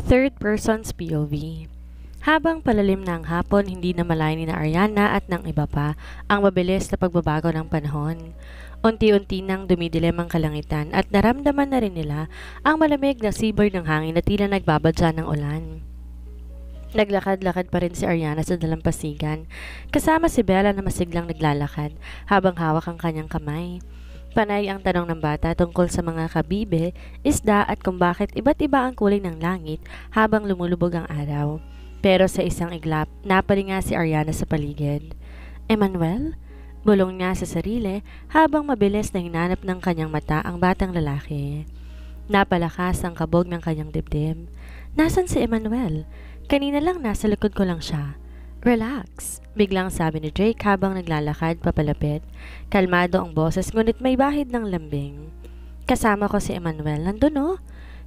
Third person's POV. Habang palalim na ang hapon, hindi na malayan ni na Ariana at ng iba pa ang mabilis na pagbabago ng panahon. Unti-unti nang dumidilim ang kalangitan at naramdaman na rin nila ang malamig na sibol ng hangin na tila nagbabadya ng ulan. Naglakad-lakad pa rin si Ariana sa dalampasigan, kasama si Bella na masiglang naglalakad habang hawak ang kanyang kamay. Panay ang tanong ng bata tungkol sa mga kabibe, isda at kung bakit iba't iba ang kulay ng langit habang lumulubog ang araw. Pero sa isang iglap, napalinga si Ariana sa paligid. Emmanuel? Bulong niya sa sarili habang mabilis na hinanap ng kanyang mata ang batang lalaki. Napalakas ang kabog ng kanyang dibdib. Nasaan si Emmanuel? Kanina lang nasa likod ko lang siya. Relax, biglang sabi ni Drake habang naglalakad papalapit. Kalmado ang boses ngunit may bahid ng lambing. Kasama ko si Emmanuel, nandun oh.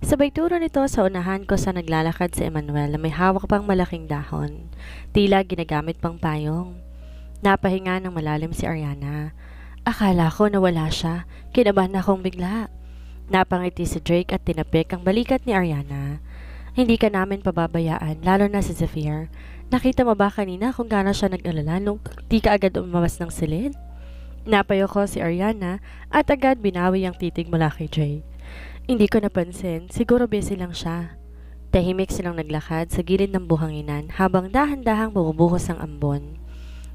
Sabay turo nito sa unahan ko sa naglalakad si Emmanuel na may hawak pang malaking dahon. Tila ginagamit pang payong. Napahinga ng malalim si Ariana. Akala ko nawala siya, kinabahan akong bigla. Napangiti si Drake at tinapik ang balikat ni Ariana. Hindi ka namin pababayaan, lalo na si Zephyr. Nakita mo ba kanina kung gaano siya nag-alala nung di ka agad umabas ng silid? Napayo ko si Ariana at agad binawi ang titig mula kay Drake. Hindi ko napansin, siguro busy lang siya. Tahimik silang naglakad sa gilid ng buhanginan habang dahan-dahang bumubuhos ang ambon.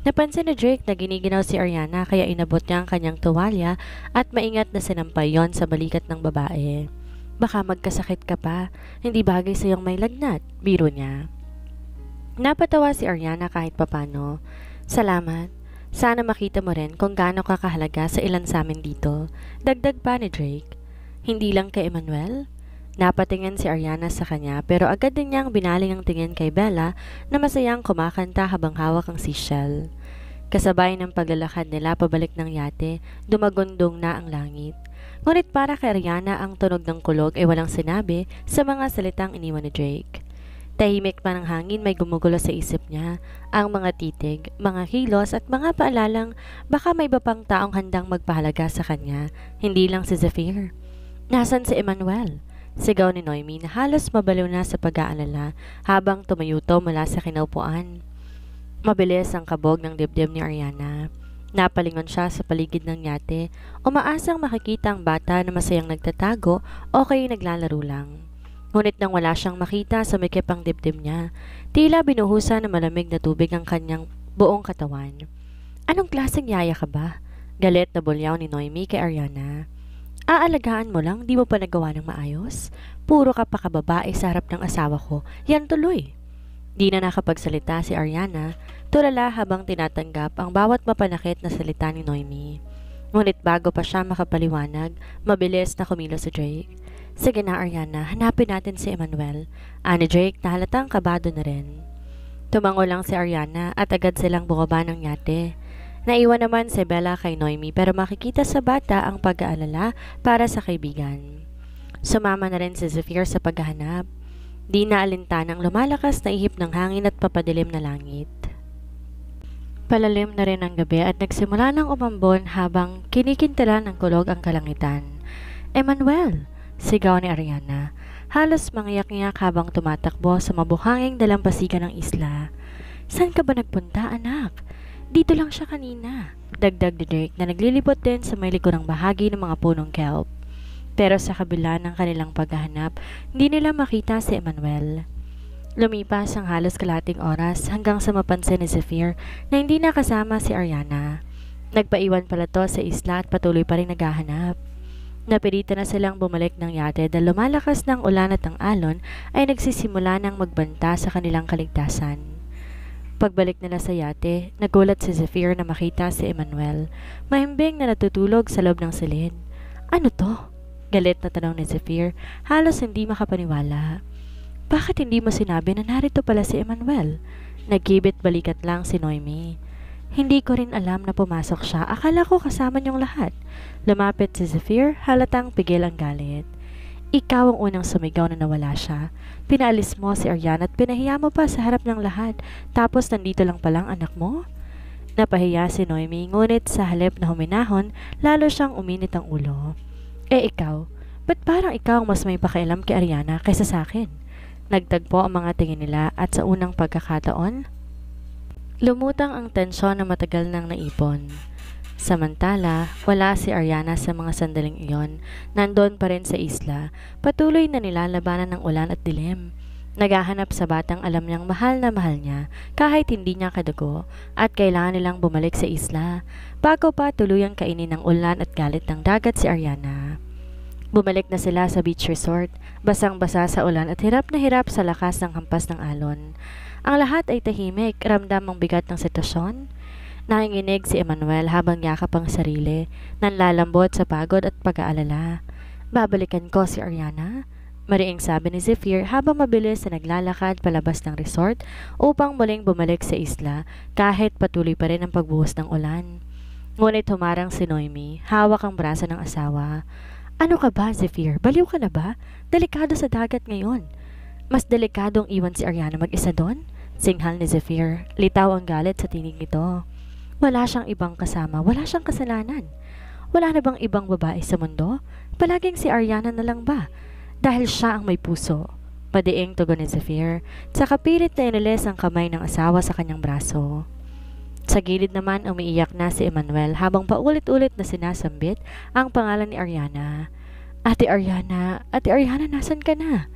Napansin ni Drake na giniginaw si Ariana kaya inabot niya ang kanyang tuwalya at maingat na sinampay yon sa balikat ng babae. Baka magkasakit ka pa, hindi bagay sa iyong may lagnat, biro niya. Napatawa si Ariana kahit papano. Salamat. Sana makita mo rin kung gaano ka kahalaga sa ilan sa amin dito. Dagdag pa ni Drake. Hindi lang kay Emmanuel? Napatingin si Ariana sa kanya pero agad din niyang binaling ang tingin kay Bella na masayang kumakanta habang hawak ang seashell. Kasabay ng paglalakad nila pabalik ng yate, dumagundong na ang langit. Ngunit para kay Ariana ang tunog ng kulog ay walang sinabi sa mga salitang iniwan ni Drake. Tahimik pa ng hangin may gumugulo sa isip niya, ang mga titig, mga kilos at mga paalalang baka may iba pang taong handang magpahalaga sa kanya, hindi lang si Zephyr. Nasaan si Emmanuel? Sigaw ni Noemi na halos mabaliw na sa pag-aalala habang tumayuto mula sa kinaupuan. Mabilis ang kabog ng dibdib ni Ariana. Napalingon siya sa paligid ng yate, umaasang makikita ang bata na masayang nagtatago o kaya naglalaro lang. Ngunit nang wala siyang makita, sumikip ang dibdib niya. Tila binuhusan ng malamig na tubig ang kanyang buong katawan. Anong klaseng yaya ka ba? Galit na bulyaw ni Noemi kay Ariana. Aalagaan mo lang, di mo pa nagawa ng maayos? Puro ka pa kababae sa harap ng asawa ko, yan tuloy. Di na nakapagsalita si Ariana, tulala habang tinatanggap ang bawat mapanakit na salita ni Noemi. Ngunit bago pa siya makapaliwanag, mabilis na kumilos si Drake. Sige na Ariana, hanapin natin si Emmanuel. Ani Drake na halatang kabado na rin. Tumango lang si Ariana at agad silang bumaba ng yate. Naiwan naman si Bella kay Noemi pero makikita sa bata ang pag-aalala para sa kaibigan. Sumama na rin si Zephyr sa paghahanap. Di na alintanang lumalakas na ihip ng hangin at papadilim na langit. Palalim na rin ang gabi at nagsimula ng umambon habang kinikintalan ng kulog ang kalangitan. Emmanuel! Sigaw ni Ariana. Halos mangiyak-ngiyak habang tumatakbo sa mabuhanging dalampasigan ng isla. Saan ka ba nagpunta, anak? Dito lang siya kanina. Dagdag ni Drake na naglilibot din sa may likurang bahagi ng mga punong kelp. Pero sa kabila ng kanilang paghahanap, hindi nila makita si Emmanuel. Lumipas ang halos kalating oras hanggang sa mapansin ni Zephyr na hindi nakasama si Ariana. Nagpaiwan pala to sa isla at patuloy pa rin naghahanap. Napilitan na silang bumalik ng yate dahil lumalakas ng ulan at ang alon ay nagsisimula ng magbanta sa kanilang kaligtasan. Pagbalik nila sa yate, nagulat si Zephyr na makita si Emmanuel, mahimbing na natutulog sa loob ng silid. Ano to? Galit na tanong ni Zephyr, halos hindi makapaniwala. Bakit hindi mo sinabi na narito pala si Emmanuel? Nagkibit balikat lang si Noemi. Hindi ko rin alam na pumasok siya, akala ko kasama niyong lahat. Lumapit si Zephyr, halatang pigil ang galit. Ikaw ang unang sumigaw na nawala siya. Pinaalis mo si Ariana at pinahiya mo pa sa harap ng lahat. Tapos nandito lang palang anak mo? Napahiya si Noemi, ngunit sa halip na huminahon, lalo siyang uminit ang ulo. Ikaw, ba't parang ikaw mas may pakialam kay Ariana kaysa sa akin? Nagtagpo ang mga tingin nila at sa unang pagkakataon, lumutang ang tensyon na matagal nang naipon. Samantala, wala si Ariana sa mga sandaling iyon. Nandoon pa rin sa isla, patuloy na nilalabanan ng ulan at dilim. Naghahanap sa batang alam niyang mahal na mahal niya kahit hindi niya kadugo at kailangan nilang bumalik sa isla bago pa tuluyang kainin ng ulan at galit ng dagat si Ariana. Bumalik na sila sa beach resort, basang-basa sa ulan at hirap na hirap sa lakas ng hampas ng alon. Ang lahat ay tahimik, ramdam ang bigat ng sitwasyon. Nanginginig si Emmanuel habang yakap ang sarili, nanlalambot sa pagod at pag-aalala. Babalikan ko si Ariana, mariing sabi ni Zephyr habang mabilis na naglalakad palabas ng resort upang muling bumalik sa isla kahit patuloy pa rin ang pagbuhos ng ulan. Ngunit humarang si Noemi, hawak ang braso ng asawa. Ano ka ba, Zephyr? Baliw ka na ba? Delikado sa dagat ngayon. Mas delikadong iwan si Ariana mag-isa doon? Singhal ni Zephyr. Litaw ang galit sa tinig nito. Wala siyang ibang kasama, wala siyang kasalanan. Wala na bang ibang babae sa mundo? Palaging si Ariana na lang ba? Dahil siya ang may puso. Madiing tugon ni Zephyr. Sa kapilit na inilis ang kamay ng asawa sa kanyang braso. Sa gilid naman umiiyak na si Emmanuel habang paulit-ulit na sinasambit ang pangalan ni Ariana. Ate Ariana, nasan ka na?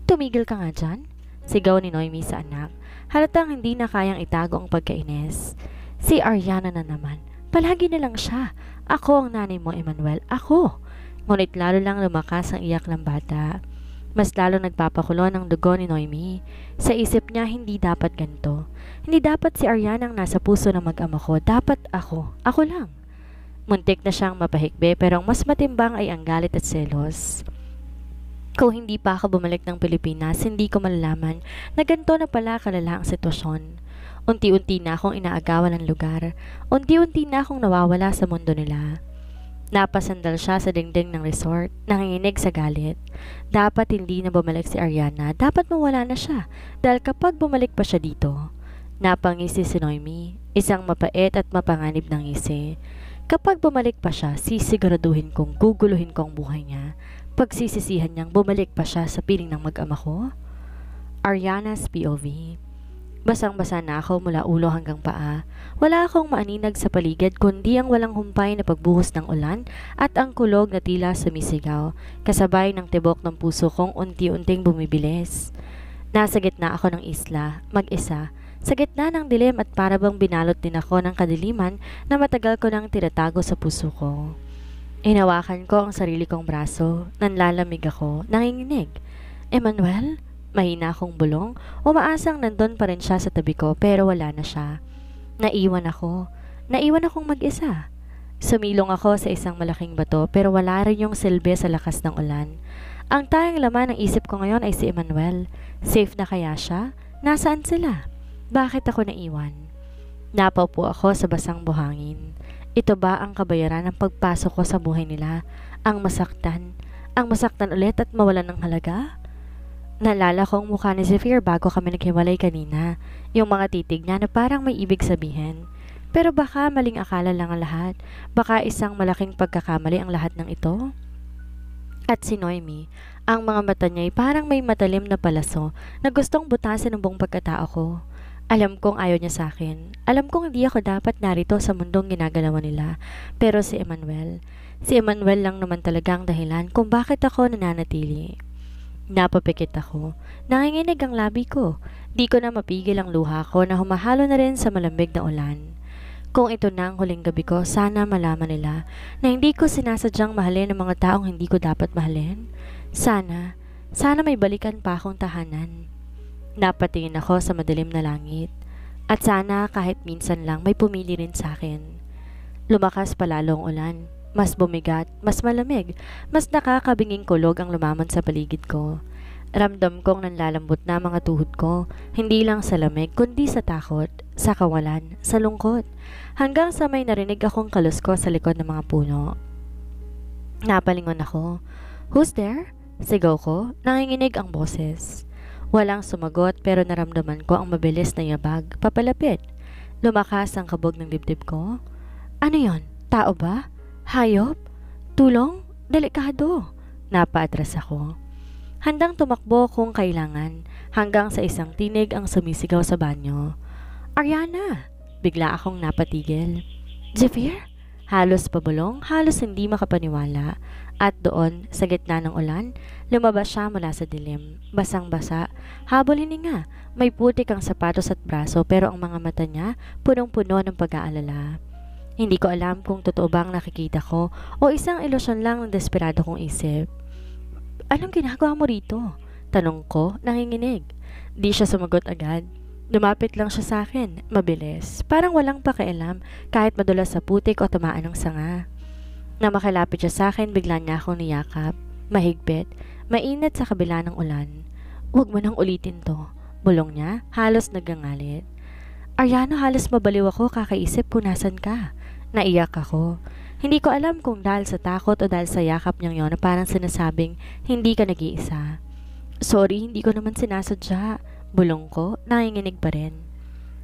Tumigil ka nga dyan? Sigaw ni Noemi sa anak. Halatang hindi na kayang itago ang pagkainis. Si Ariana na naman. Palagi na lang siya. Ako ang nanay mo, Emmanuel. Ako. Ngunit lalo lang lumakas ang iyak ng bata. Mas lalo nagpapakulo ng dugo ni Noemi. Sa isip niya, hindi dapat ganito. Hindi dapat si Ariana ang nasa puso ng mag-ama ko. Dapat ako. Ako lang. Muntik na siyang mapahikbe pero ang mas matimbang ay ang galit at selos. Kung hindi pa ako bumalik ng Pilipinas, hindi ko malalaman na ganito na pala kalala ang sitwasyon. Unti-unti na akong inaagawan ng lugar. Unti-unti na akong nawawala sa mundo nila. Napasandal siya sa dingding ng resort, nanginginig sa galit. Dapat hindi na bumalik si Ariana, dapat mawala na siya, dahil kapag bumalik pa siya dito. Napangisi si Noemi, isang mapait at mapanganib ng ngisi. Kapag bumalik pa siya, sisiguraduhin kong guguluhin ko ang buhay niya. Pagsisisihan niyang bumalik pa siya sa piling ng mag-ama ko. Ariana's POV. Basang-basa na ako mula ulo hanggang paa. Wala akong maaninag sa paligid kundi ang walang humpay na pagbuhos ng ulan at ang kulog na tila sumisigaw, kasabay ng tibok ng puso kong unti-unting bumibilis. Nasa gitna ako ng isla, mag-isa, sa gitna ng dilim at parabang binalot din ako ng kadiliman na matagal ko nang tinatago sa puso ko. Hinawakan ko ang sarili kong braso, nanlalamig ako, nanginginig. Emmanuel? Mahina akong bulong, umaasang nandun pa rin siya sa tabi ko pero wala na siya. Naiwan akong mag-isa. Sumilong ako sa isang malaking bato pero wala rin yung silbi sa lakas ng ulan. Ang tanging laman ng isip ko ngayon ay si Emmanuel. Safe na kaya siya? Nasaan sila? Bakit ako naiwan? Napaupo ako sa basang buhangin. Ito ba ang kabayaran ng pagpasok ko sa buhay nila? Ang masaktan ulit at mawalan ng halaga? Naalala ko ang mukha ni Zephyr bago kami naghiwalay kanina. Yung mga titig niya na parang may ibig sabihin. Pero baka maling akala lang ang lahat. Baka isang malaking pagkakamali ang lahat ng ito. At si Noemi, ang mga mata niya ay parang may matalim na palaso na gustong butasin ang buong pagkatao ko. Alam kong ayaw niya sa akin. Alam kong hindi ako dapat narito sa mundong ginagalawan nila. Pero si Emmanuel lang naman talaga ang dahilan kung bakit ako nananatili. Napapikit ako. Nanginginig ang labi ko. Di ko na mapigil ang luha ko na humahalo na rin sa malamig na ulan. Kung ito na ang huling gabi ko, sana malaman nila na hindi ko sinasadyang mahalin ang mga taong hindi ko dapat mahalin. Sana may balikan pa akong tahanan. Napatingin ako sa madilim na langit. At sana kahit minsan lang may pumili rin sa akin. Lumakas palalo ang ulan. Mas bumigat, mas malamig, mas nakakabinging kulog ang lumaman sa paligid ko. Ramdam kong nanlalambot na mga tuhod ko, hindi lang sa lamig kundi sa takot, sa kawalan, sa lungkot. Hanggang sa may narinig akong kalusko sa likod ng mga puno. Napalingon ako. Who's there? Sigaw ko, nanginginig ang boses. Walang sumagot pero naramdaman ko ang mabilis na yabag, papalapit. Lumakas ang kabog ng dibdib ko. Ano yon? Tao ba? Hayop? Tulong? Delikado. Napaatras ako. Handang tumakbo kung kailangan, hanggang sa isang tinig ang sumisigaw sa banyo. Ariana! Bigla akong napatigil. Zephyr? Halos pabulong, halos hindi makapaniwala. At doon, sa gitna ng ulan, lumabas siya mula sa dilim. Basang-basa, habol hininga. May putik ang sapatos at braso pero ang mga mata niya punong-puno ng pag-aalala. Hindi ko alam kung totoo bang nakikita ko o isang ilusyon lang ng desperado kong isip. Anong ginagawa mo rito? Tanong ko, nanginginig. Di siya sumagot agad. Lumapit lang siya sa akin, mabilis. Parang walang pakialam kahit madulas sa putik o tamaan ng sanga. Na makalapit siya sa akin, bigla niya akong niyakap. Mahigpit, mainit sa kabila ng ulan. Huwag mo nang ulitin to. Bulong niya, halos nagangalit. Ariana, halos mabaliw ako kakaisip kung nasan ka. Naiyak ako. Hindi ko alam kung dahil sa takot o dahil sa yakap niyang yon na parang sinasabing hindi ka nag-iisa. Sorry, hindi ko naman sinasadya. Bulong ko, nanginginig pa rin.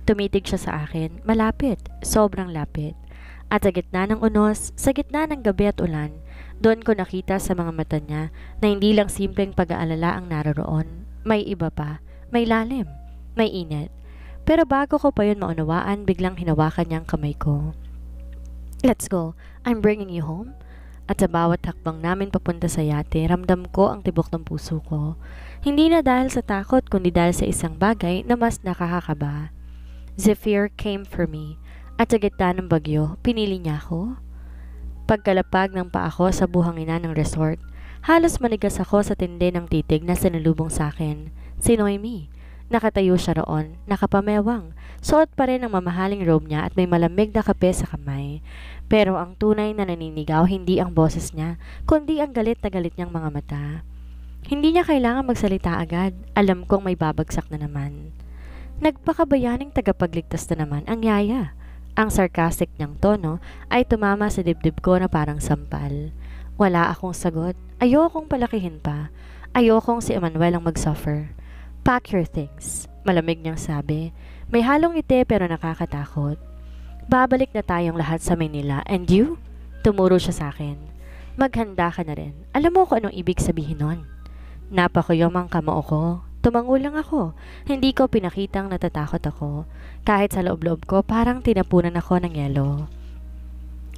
Tumitig siya sa akin, malapit, sobrang lapit. At sa gitna ng unos, sa gitna ng gabi at ulan, doon ko nakita sa mga mata niya na hindi lang simpleng pag-aalala ang naroroon. May iba pa, may lalim, may init. Pero bago ko pa yun maunawaan, biglang hinawakan niya ang kamay ko. Let's go, I'm bringing you home. At sa bawat hakbang namin papunta sa yate, ramdam ko ang tibok ng puso ko. Hindi na dahil sa takot, kundi dahil sa isang bagay na mas nakakakaba. Zephyr came for me. At sa gitna ng bagyo, pinili niya ako. Pagkalapag ng paa ko sa buhangina ng resort, halos manigas ako sa tindi ng titig na sinalubong sa akin. Si Noemi. Nakatayo siya roon, nakapamewang. Suot pa rin ang mamahaling robe niya at may malamig na kape sa kamay. Pero ang tunay na naninigaw hindi ang boses niya, kundi ang galit na galit niyang mga mata. Hindi niya kailangan magsalita agad. Alam kong may babagsak na naman. Nagpakabayaning tagapagligtas na naman ang yaya. Ang sarcastic niyang tono ay tumama sa dibdib ko na parang sampal. Wala akong sagot. Ayokong palakihin pa. Ayokong si Emmanuel ang mag-suffer. Pack your things, malamig niyang sabi. May halong ngiti pero nakakatakot. Babalik na tayong lahat sa Manila. And you? Tumuro siya sa akin. Maghanda ka na rin. Alam mo kung anong ibig sabihin nun? Napakuyomang kamao ko. Tumango lang ako. Hindi ko pinakitang natatakot ako. Kahit sa loob-loob ko parang tinapunan ako ng yelo.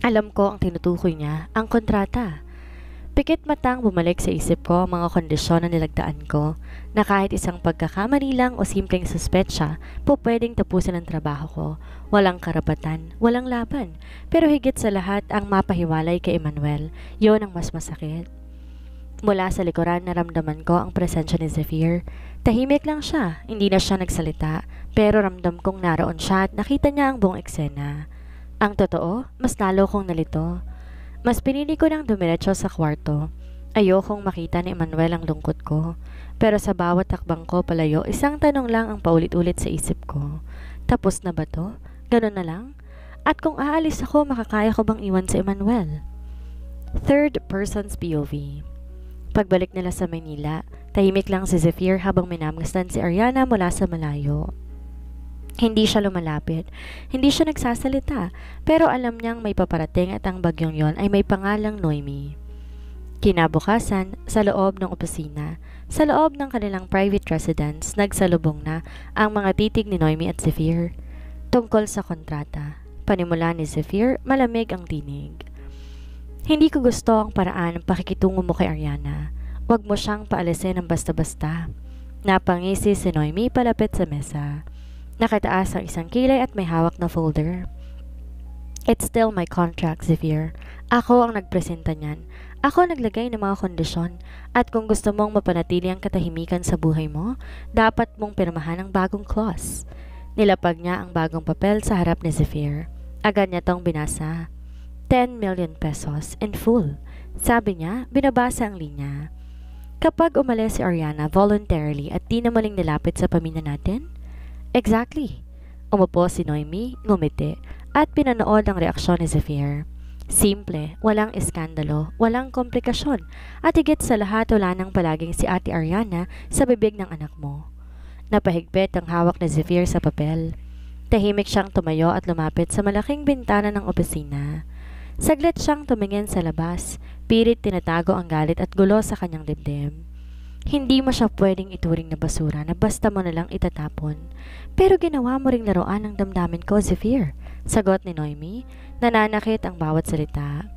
Alam ko ang tinutukoy niya, ang kontrata. Pikit matang bumalik sa isip ko ang mga kondisyon na nilagdaan ko na kahit isang pagkakamali lang o simpleng suspetsya po pwedeng tapusin ang trabaho ko. Walang karapatan, walang laban. Pero higit sa lahat ang mapahiwalay kay Emmanuel, yon ang mas masakit. Mula sa likuran naramdaman ko ang presensya ni Zephyr. Tahimik lang siya, hindi na siya nagsalita, pero ramdam kong naroon siya at nakita niya ang buong eksena. Ang totoo, mas lalo kong nalito. Mas pinili ko nang dumiretso sa kwarto. Ayokong makita ni Emmanuel ang lungkot ko. Pero sa bawat takbang ko palayo, isang tanong lang ang paulit-ulit sa isip ko. Tapos na ba to? Ganun na lang? At kung aalis ako, makakaya ko bang iwan si Emmanuel? Third person's POV. Pagbalik nila sa Manila, tahimik lang si Zephyr habang minamasdan si Ariana mula sa malayo. Hindi siya lumalapit, hindi siya nagsasalita, pero alam niyang may paparating at ang bagyong yon ay may pangalang Noemi. Kinabukasan, sa loob ng opisina, sa loob ng kanilang private residence, nagsalubong na ang mga titig ni Noemi at Zephyr. Tungkol sa kontrata, panimula ni Zephyr, malamig ang tinig. Hindi ko gusto ang paraan ng pakikitungo mo kay Ariana. Huwag mo siyang paalisin ng basta-basta. Napangisi si Noemi palapit sa mesa. Nakataas ang isang kilay at may hawak na folder. It's still my contract, Zephyr. Ako ang nagpresenta niyan. Ako naglagay ng mga kondisyon. At kung gusto mong mapanatili ang katahimikan sa buhay mo, dapat mong pirmahan ang bagong clause. Nilapag niya ang bagong papel sa harap ni Zephyr. Agad niya tong binasa. 10 million pesos in full. Sabi niya, binabasa ang linya. Kapag umalis si Ariana voluntarily at di na muling nilapit sa pamilya natin? Exactly. Umupo si Noemi, ngumiti, at pinanood ang reaksyon ni Zephyr. Simple, walang iskandalo, walang komplikasyon, at higit sa lahat wala nang palaging si Ate Ariana sa bibig ng anak mo. Napahigpit ang hawak ni Zephyr sa papel. Tahimik siyang tumayo at lumapit sa malaking bintana ng opisina. Saglit siyang tumingin sa labas, pilit tinatago ang galit at gulo sa kanyang dibdib. Hindi mo siya pwedeng ituring na basura na basta mo nalang itatapon. Pero ginawa mo ring laruan ng damdamin ko, Zephyr. Sagot ni Noemi, nananakit ang bawat salita.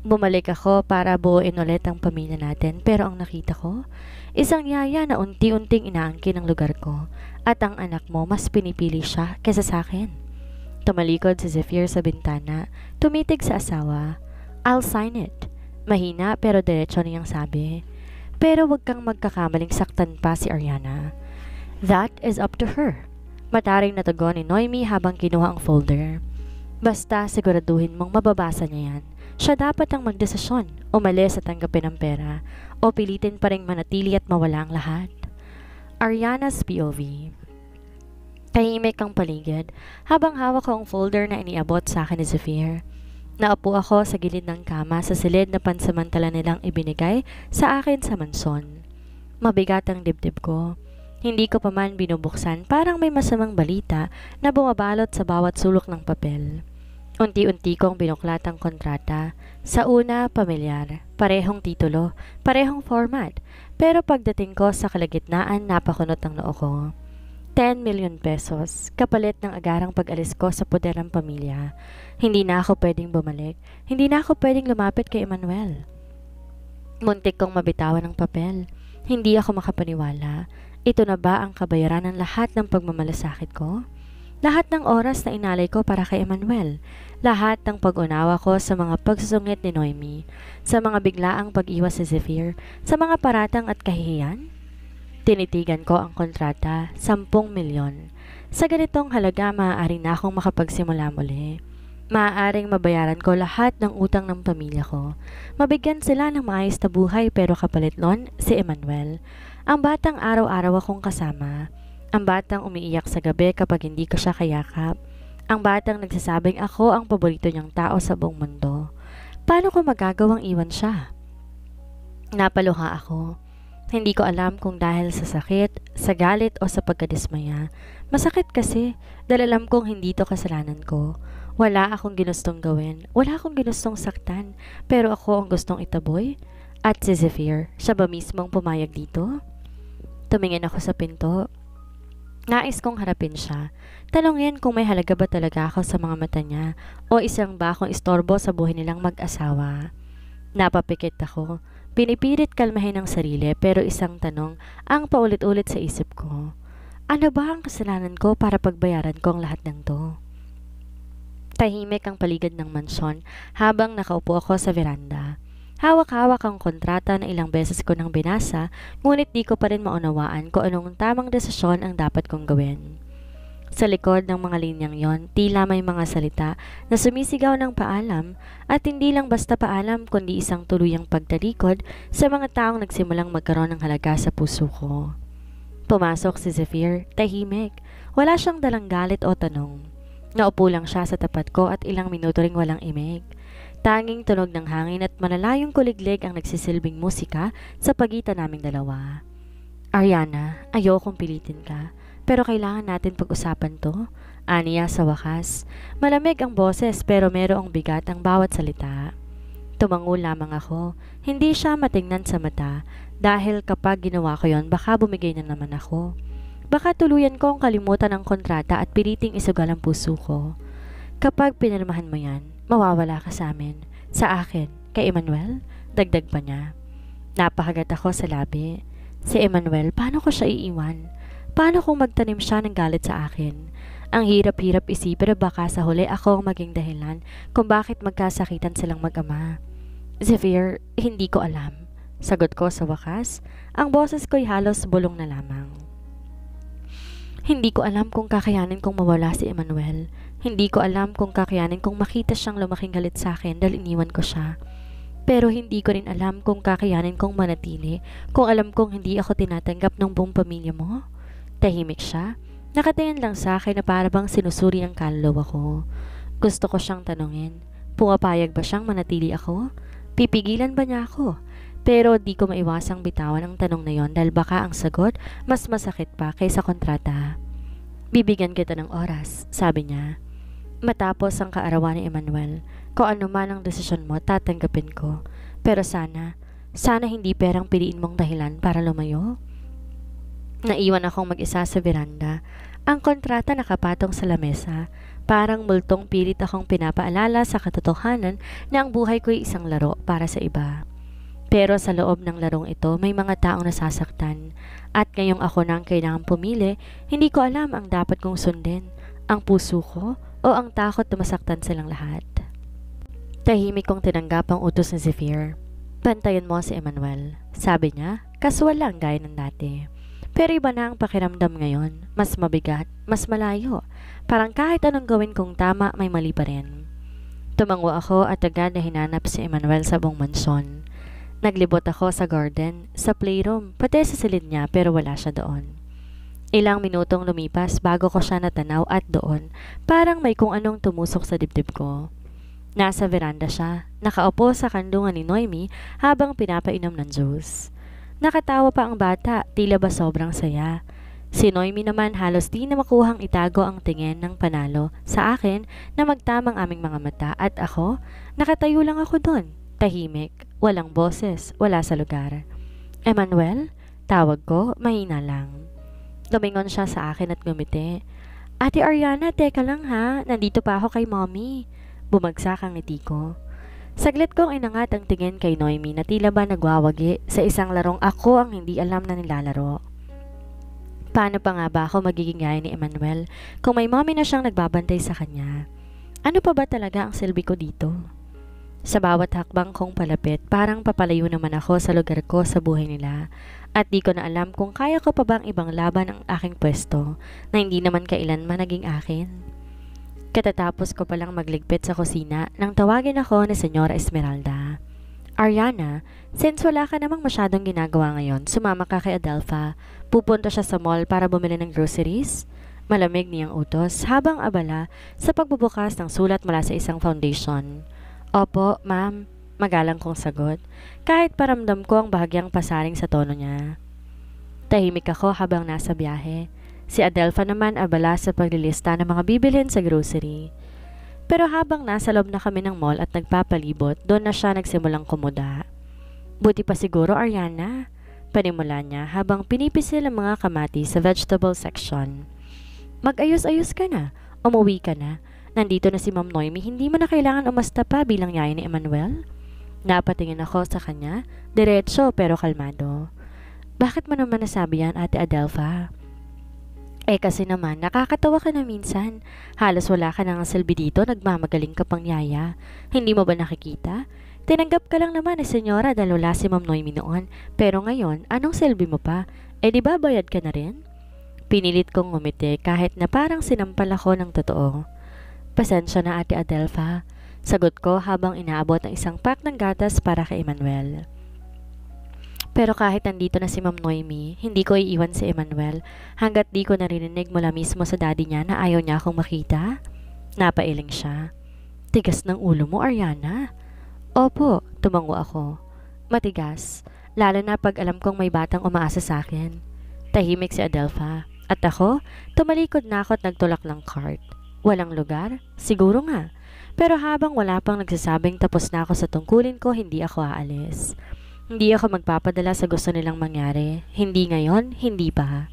Bumalik ako para buuin ulit ang pamilya natin pero ang nakita ko, isang yaya na unti-unting inaangkin ang lugar ko at ang anak mo mas pinipili siya kesa sa akin. Tumalikod si Zephyr sa bintana, tumitig sa asawa. I'll sign it. Mahina pero diretso niyang sabi. Pero wag kang magkakamaling saktan pa si Ariana. That is up to her. Mataring natugon ni Noemi habang kinuha ang folder. Basta siguraduhin mong mababasa niya yan. Siya dapat ang magdesisyon, umalis at tanggapin ang pera, o pilitin pa rin manatili at mawala ang lahat. Ariana's POV. Tahimik ang paligid habang hawak ko ang folder na iniabot sa akin ni Zephyr. Naupo ako sa gilid ng kama sa silid na pansamantala nilang ibinigay sa akin sa mansyon. Mabigat ang dibdib ko. Hindi ko pa man binubuksan, parang may masamang balita na bumabalot sa bawat sulok ng papel. Unti-unti kong binuklat ang kontrata. Sa una, pamilyar. Parehong titulo, parehong format. Pero pagdating ko sa kalagitnaan, napakunot ang noo ko. 10 million pesos, kapalit ng agarang pag-alis ko sa poder ng pamilya. Hindi na ako pwedeng bumalik. Hindi na ako pwedeng lumapit kay Emmanuel. Muntik kong mabitawan ng papel. Hindi ako makapaniwala. Ito na ba ang kabayaran ng lahat ng pagmamalasakit ko? Lahat ng oras na inalay ko para kay Emmanuel. Lahat ng pag-unawa ko sa mga pagsusungit ni Noemi. Sa mga biglaang pag-iwas si Zephyr. Sa mga paratang at kahihiyan. Tinitigan ko ang kontrata, 10 milyon. Sa ganitong halaga, maaari na akong makapagsimula muli. Maaaring mabayaran ko lahat ng utang ng pamilya ko. Mabigyan sila ng maayos na buhay pero kapalit nun, si Emmanuel. Ang batang araw-araw akong kasama. Ang batang umiiyak sa gabi kapag hindi ko siya kayakap. Ang batang nagsasabing ako ang paborito niyang tao sa buong mundo. Paano ko magagawang iwan siya? Napaluha ako. Hindi ko alam kung dahil sa sakit, sa galit o sa pagkadismaya. Masakit kasi dahil alam kong hindi to kasalanan ko. Wala akong ginustong gawin, wala akong ginustong saktan, pero ako ang gustong itaboy. At si Zephyr, siya ba mismong pumayag dito? Tumingin ako sa pinto. Nais kong harapin siya. Tanungin kung may halaga ba talaga ako sa mga mata niya o isang ba akong istorbo sa buhay nilang mag-asawa. Napapikit ako. Pinipilit kalmahin ang sarili pero isang tanong ang paulit-ulit sa isip ko. Ano ba ang kasalanan ko para pagbayaran ko ang lahat ng to? Tahimik ang paligid ng mansyon habang nakaupo ako sa veranda. Hawak-hawak ang kontrata na ilang beses ko nang binasa, ngunit di ko pa rin maunawaan kung anong tamang desisyon ang dapat kong gawin. Sa likod ng mga linyang yon, tila may mga salita na sumisigaw ng paalam at hindi lang basta paalam kundi isang tuluyang pagtalikod sa mga taong nagsimulang magkaroon ng halaga sa puso ko. Pumasok si Zephyr, tahimik. Wala siyang dalang galit o tanong. Naupo lang siya sa tapat ko at ilang minuto ring walang imik. Tanging tunog ng hangin at malalayong kuliglig ang nagsisilbing musika sa pagitan naming dalawa. Ariana, ayokong pilitin ka. Pero kailangan natin pag-usapan to, aniya sa wakas. Malamig ang boses pero merong bigat ang bawat salita. Tumango lamang ako, hindi siya matingnan sa mata dahil kapag ginawa ko yon baka bumigay na naman ako. Baka tuluyan ko ang kalimutan ng kontrata at piliting isugal ang puso ko. Kapag pinirmahan mo yan, mawawala ka sa amin, sa akin, kay Emmanuel, dagdag pa niya. Napakagat ako sa labi. Si Emmanuel, paano ko siya iiwan? Paano kung magtanim siya ng galit sa akin? Ang hirap-hirap isipin na baka sa huli ako ang maging dahilan kung bakit magkasakitan silang mag-ama. Zephyr, hindi ko alam. Sagot ko sa wakas, ang boses ko'y halos bulong na lamang. Hindi ko alam kung kakayanin kong mawala si Emmanuel. Hindi ko alam kung kakayanin kong makita siyang lumaking galit sa akin dahil iniwan ko siya. Pero hindi ko rin alam kung kakayanin kong manatili kung alam kong hindi ako tinatanggap ng buong pamilya mo. Tahimik siya. Nakatingin lang sa akin na parabang sinusuri ang kaluluwa ko. Gusto ko siyang tanungin. Pumapayag ba siyang manatili ako? Pipigilan ba niya ako? Pero di ko maiwasang bitawan ang tanong na yon dahil baka ang sagot mas masakit pa kaysa kontrata. Bibigyan kita ng oras, sabi niya. Matapos ang kaarawan ni Emmanuel, kung ano man ang desisyon mo, tatanggapin ko. Pero sana, Sana hindi perang piliin mong dahilan para lumayo. Naiwan akong mag-isa sa veranda. Ang kontrata nakapatong sa lamesa. Parang multong pilit akong pinapaalala sa katotohanan na ang buhay ko'y isang laro para sa iba. Pero sa loob ng larong ito may mga taong nasasaktan. At ngayong ako nang kailangang pumili, hindi ko alam ang dapat kong sundin. Ang puso ko o ang takot na masaktan silang lahat. Tahimik kong tinanggap ang utos ni Zephyr. Bantayan mo si Emmanuel. Sabi niya, casual lang gaya ng dati. Pero iba na ang pakiramdam ngayon. Mas mabigat, mas malayo. Parang kahit anong gawin kong tama, may mali pa rin. Tumango ako at agad na hinanap si Emmanuel sa buong mansyon. Naglibot ako sa garden, sa playroom, pati sa silid niya pero wala siya doon. Ilang minutong lumipas bago ko siya natanaw at doon, parang may kung anong tumusok sa dibdib ko. Nasa veranda siya, nakaupo sa kandungan ni Noemi habang pinapainom ng juice. Nakatawa pa ang bata, tila ba sobrang saya. Si Noemi naman halos di na makuhang itago ang tingin ng panalo sa akin na magtamang aming mga mata at ako, nakatayo lang ako doon, tahimik, walang boses, wala sa lugar. Emmanuel? Tawag ko, mahina lang. Lumingon siya sa akin at ngumiti. Ate Ariana, teka lang ha, nandito pa ako kay mommy. Bumagsak ang ngiti ko. Saglit kong inangat ang tingin kay Noemi na tila ba nagwawagi sa isang larong ako ang hindi alam na nilalaro. Paano pa nga ba ako magiging gaya ni Emmanuel kung may mommy na siyang nagbabantay sa kanya? Ano pa ba talaga ang silbi ko dito? Sa bawat hakbang kong palapit, parang papalayo naman ako sa lugar ko sa buhay nila at di ko na alam kung kaya ko pa bang ibang laban ang aking pwesto na hindi naman kailanman naging akin. Katatapos ko palang magligpit sa kusina nang tawagin ako ni Senyora Esmeralda. Ariana, since wala ka namang masyadong ginagawa ngayon, sumama ka kay Adelpha. Pupunta siya sa mall para bumili ng groceries. Malamig niyang utos habang abala sa pagbubukas ng sulat mula sa isang foundation. Opo, ma'am, magalang kong sagot, kahit paramdam ko ang bahagyang pasaring sa tono niya. Tahimik ako habang nasa biyahe. Si Adelpha naman abala sa paglilista ng mga bibilhin sa grocery. Pero habang nasa loob na kami ng mall at nagpapalibot, doon na siya nagsimulang kumuda. Buti pa siguro, Ariana, panimula niya habang pinipisil ang mga kamatis sa vegetable section. Mag-ayos-ayos ka na, umuwi ka na. Nandito na si Ma'am Noemi, hindi mo na kailangan umasta pa bilang yaya ni Emmanuel. Napatingin ako sa kanya, diretso pero kalmado. Bakit mo naman nasabi yan, Ate Adelpha? Kasi naman, nakakatawa ka na minsan. Halos wala ka nang silbi dito, nagmamagaling ka pang yaya. Hindi mo ba nakikita? Tinanggap ka lang naman ni Senyora dahil wala si Ma'am Noemi noon. Pero ngayon, anong silbi mo pa? Di ba bayad ka na rin? Pinilit kong ngumiti kahit na parang sinampal ako ng totoo. Pasensya na, Ate Adelpha. Sagot ko habang inaabot ang isang pack ng gatas para kay Emmanuel. Pero kahit nandito na si Ma'am Noemi, hindi ko iiwan si Emmanuel hanggat di ko narinig mula mismo sa daddy niya na ayaw niya akong makita. Napailing siya. Tigas ng ulo mo, Ariana. Opo, tumango ako. Matigas, lalo na pag alam kong may batang umaasa sa akin. Tahimik si Adelpha. At ako, tumalikod na ako at nagtulak ng cart. Walang lugar? Siguro nga. Pero habang wala pang nagsasabing tapos na ako sa tungkulin ko, hindi ako aalis. Hindi ako magpapadala sa gusto nilang mangyari. Hindi ngayon, hindi pa.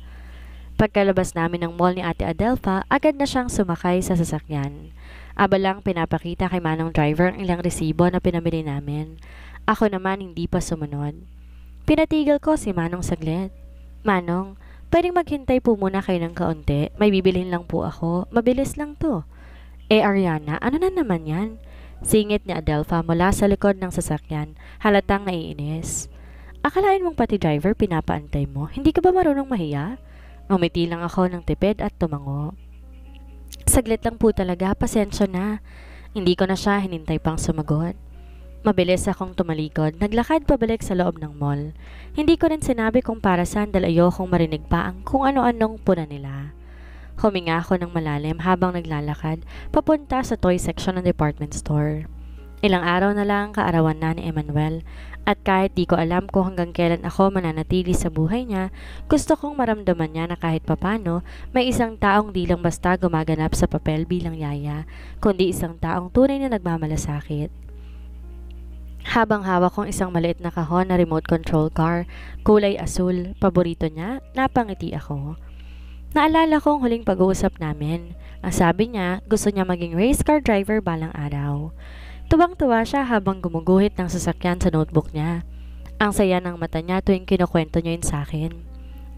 Pagkalabas namin ng mall ni Ate Adelpha, agad na siyang sumakay sa sasakyan. Abalang pinapakita kay Manong driver ang ilang resibo na pinamili namin. Ako naman hindi pa sumunod. Pinatigil ko si Manong saglit. Manong, pwedeng maghintay po muna kayo ng kaunti. May bibilhin lang po ako. Mabilis lang to. Ariana, ano na naman yan? Singit ni Adelpha mula sa likod ng sasakyan, halatang naiinis. Akalain mong pati driver pinapaantay mo, hindi ka ba marunong mahiya? Umiti lang ako ng tipid at tumango. Saglit lang po talaga, pasensya na. Hindi ko na siya hinintay pang sumagot. Mabilis akong tumalikod, naglakad pabalik sa loob ng mall. Hindi ko rin sinabi kung para saan dahil ayokong marinig pa ang kung ano-anong puna nila. Huminga ako ng malalim habang naglalakad papunta sa toy section ng department store. Ilang araw na lang kaarawan na ni Emmanuel at kahit di ko alam kung hanggang kailan ako mananatili sa buhay niya, gusto kong maramdaman niya na kahit papano may isang taong di lang basta gumaganap sa papel bilang yaya, kundi isang taong tunay na nagmamalasakit. Habang hawak kong isang maliit na kahon na remote control car, kulay asul, paborito niya, napangiti ako. Naalala kong huling pag-uusap namin. Ang sabi niya, gusto niya maging race car driver balang araw. Tuwang-tuwa siya habang gumuguhit ng sasakyan sa notebook niya. Ang saya ng mata niya tuwing kinukwento niya yun sa akin.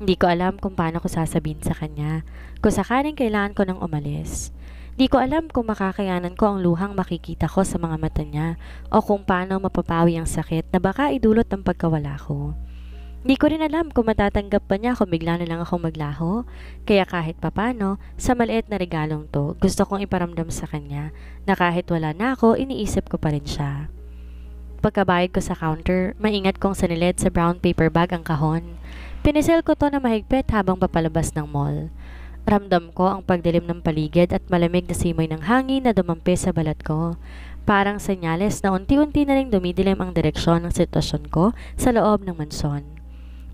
Hindi ko alam kung paano ko sasabihin sa kanya, kung sakaling kailangan ko nang umalis. Di ko alam kung makakayanan ko ang luhang makikita ko sa mga mata niya o kung paano mapapawi ang sakit na baka idulot ng pagkawala ko. Di ko rin alam kung matatanggap pa niya kung bigla na lang akong maglaho. Kaya kahit papano, sa maliit na regalong to, gusto kong iparamdam sa kanya na kahit wala na ako, iniisip ko pa rin siya. Pagkabayad ko sa counter, maingat kong sanilid sa brown paper bag ang kahon. Pinisil ko to na mahigpit habang papalabas ng mall. Ramdam ko ang pagdilim ng paligid at malamig na simoy ng hangin na dumampi sa balat ko. Parang senyales na unti-unti na ring dumidilim ang direksyon ng sitwasyon ko sa loob ng mansyon.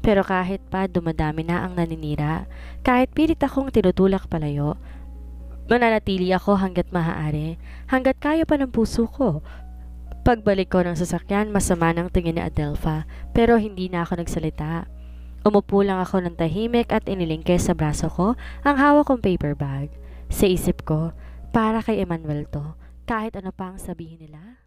Pero kahit pa dumadami na ang naninira, kahit pilit akong tinutulak palayo, mananatili ako hanggat maaari, hanggat kaya pa ng puso ko. Pagbalik ko ng sasakyan, masama ng tingin ni Adelpha, pero hindi na ako nagsalita. Umupo lang ako ng tahimik at inilingke sa braso ko ang hawak kong paper bag. Sa isip ko, para kay Emmanuel to, kahit ano pa ang sabihin nila.